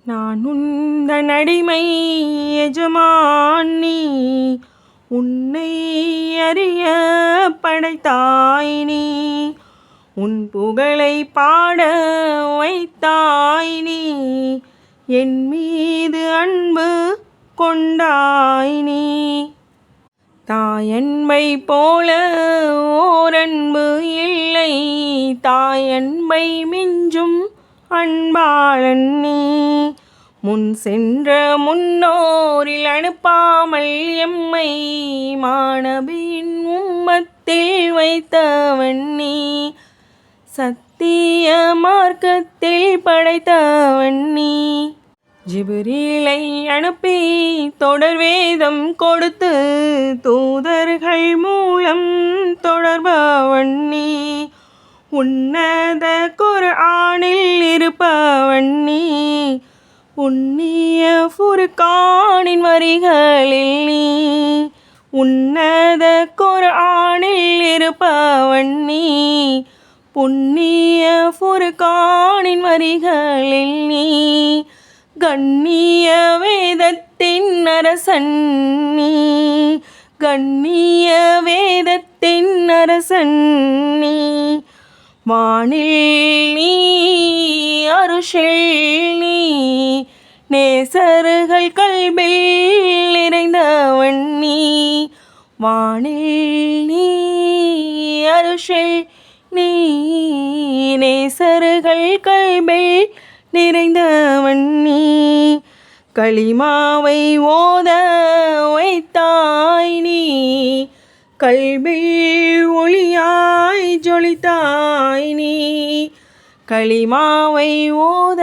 நான் உந்தன் அடிமை எஜமானி, உன்னை அறிய படைத்தாய் நீ. உன் புகழை பாட வைத்தாய் நீ, என் மீது அன்பு கொண்டாய் நீ. தாயன்பை போல ஓரன்பு இல்லை, தாயன்பை மிஞ்சும் அன்பாளன் நீ. முன் சென்ற முன்னோரில் அனுப்பாமல் எம்மை மாணபியின் உம்மத்தில் வைத்தவன் நீ. சத்திய மார்க்கத்தில் படைத்தவன் நீ. ஜிப்ரீலை அனுப்பி தொடர் வேதம் கொடுத்து தூதர்கள் மூலம் தொடர்பவன் நீ. உன்னத குர்ஆனில் இருப்பவன் நீ, புண்ணிய ஃபுர்கானின் வரிகளில் நீ. உன்னத குர்ஆனில் இருப்பவன் நீ, புண்ணிய ஃபுர்கானின் வரிகளில் நீ. கண்ணிய வேதத்தின் அரசன் நீ, கண்ணிய வேதத்தின் அரசன் நீ. வானில் நீ அருஷில் நீ, நேசர்கள் கல்பில் நிறைந்தவன் நீ. வானில் நீ அருஷில் நீ, நேசர்கள் கல்பில் நிறைந்தவன் நீ. களிமாவை ஓத வைத்தாய் நீ, கல்பில் ஒளியாய் ஜொலித்தாய் நீ. களிமாவை ஓத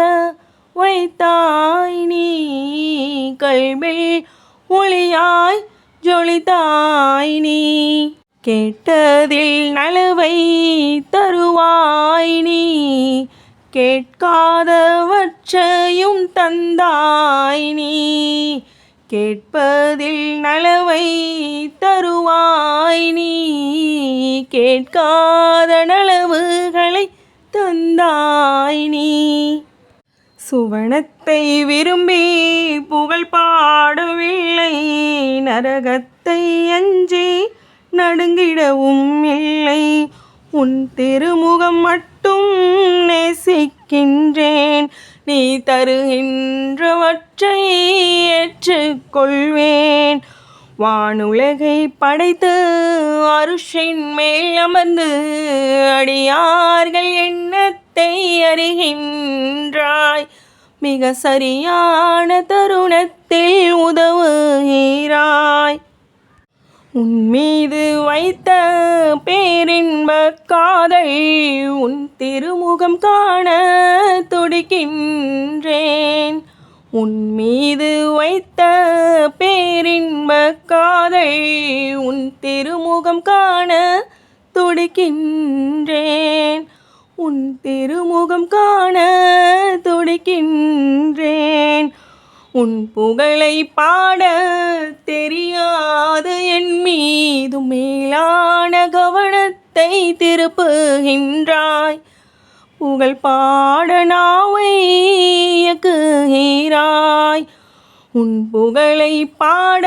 வைத்தாய் நீ, கல்பில் ஒளியாய் ஜொலித்தாய் நீ. கேட்டதில் நலவை தருவாய் நீ, கேட்காதவற்றையும் தந்தாய் நீ. கேட்பதில் நலவை தருவாய் நீ, கேட்காத நலவுகளை தந்தாய் நீ. சுவனத்தை விரும்பி புகழ் பாடவில்லை, நரகத்தை அஞ்சி நடுங்கிடவும் இல்லை. உன் திருமுகம் மட்டும் நேசிக்கின்றேன், நீ தருகின்றவற்றை ஏற்றுக்கொள்வேன். வானுலகை படைத்து அருஷின் மேல் அமர்ந்து அடியார்கள் எண்ணத்தை அறிகின்றாய். மிக சரியான தருணத்தில் உதவுகிறாய். உன் மீது வைத்த பேரின்ப காதல், உன் திருமுகம் காண துடிக்கின்றேன். உன் மீது வைத்த பேரின்ப காதல், உன் திருமுகம் காண துடிக்கின்றேன். உன் திருமுகம் காண துடிக்கின்றேன். உன் புகழை பாட தெரியாத என் மீது மேலான கவனத்தை திருப்புகின்றாய். புகழ் பாட நாவை இயக்குகிறாய். உன் புகழை பாட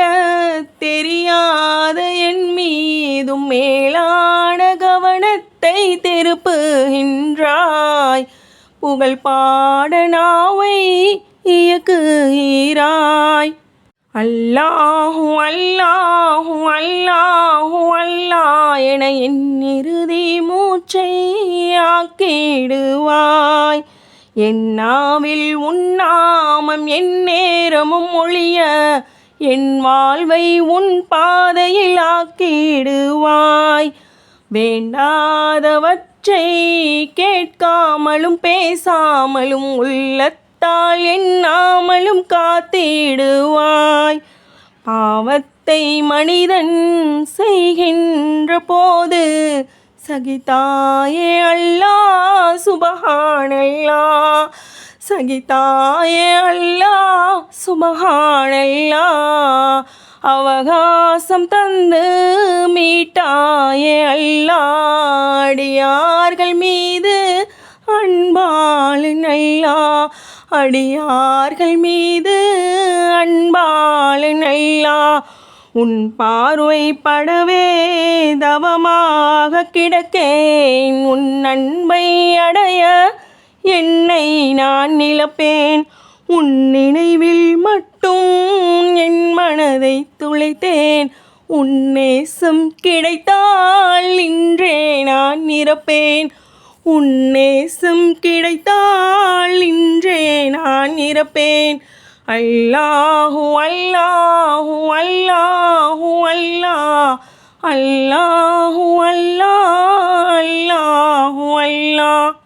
தெரியாத என் மீது மேலான கவனத்தை திருப்புகின்றாய். புகழ் பாட நாவை இயக்குகிறாய். அல்லாஹு அல்லாஹு அல்லாஹு அல்லாஹ் என என் இறுதி மூச்சை ஆக்கிடுவாய். என் நாவில் உன் நாமம் என் நேரமும் ஒழிய, என் வாழ்வை உன் பாதையில் ஆக்கிடுவாய். வேண்டாதவற்றை கேட்காமலும் பேசாமலும் உள்ளத்தால் எண்ணாமலும் காத்திடுவாய். பாவத்தை மனிதன் செய்கின்ற போது சகித்தாயே அல்லாஹ் சுபஹானல்லாஹ். சகித்தாயே அல்லாஹ் சுபஹானல்லாஹ். அவகாசம் தந்து மீட்டாயே அல்லாஹ். அடியார்கள் மீது அன்பாளன் அல்லாஹ். அடியார்கள் மீது அன்பாளன் அல்லாஹ். உன் பார்வை படவே தவமாக கிடக்கேன். உன் அன்பை அடைய என்னை நான் இழப்பேன். உன் நினைவில் மட்டும் என் மனதை துளைத்தேன். உன் நேசம் கிடைத்தால் இன்றே நான் இறப்பேன். உன் நேசம் கிடைத்தால் இன்றே நான் இறப்பேன். அல்லாஹு அல்லாஹு அல்லாஹு அல்லாஹ். அல்லாஹு அல்லாஹ் அல்லாஹு அல்லாஹ்.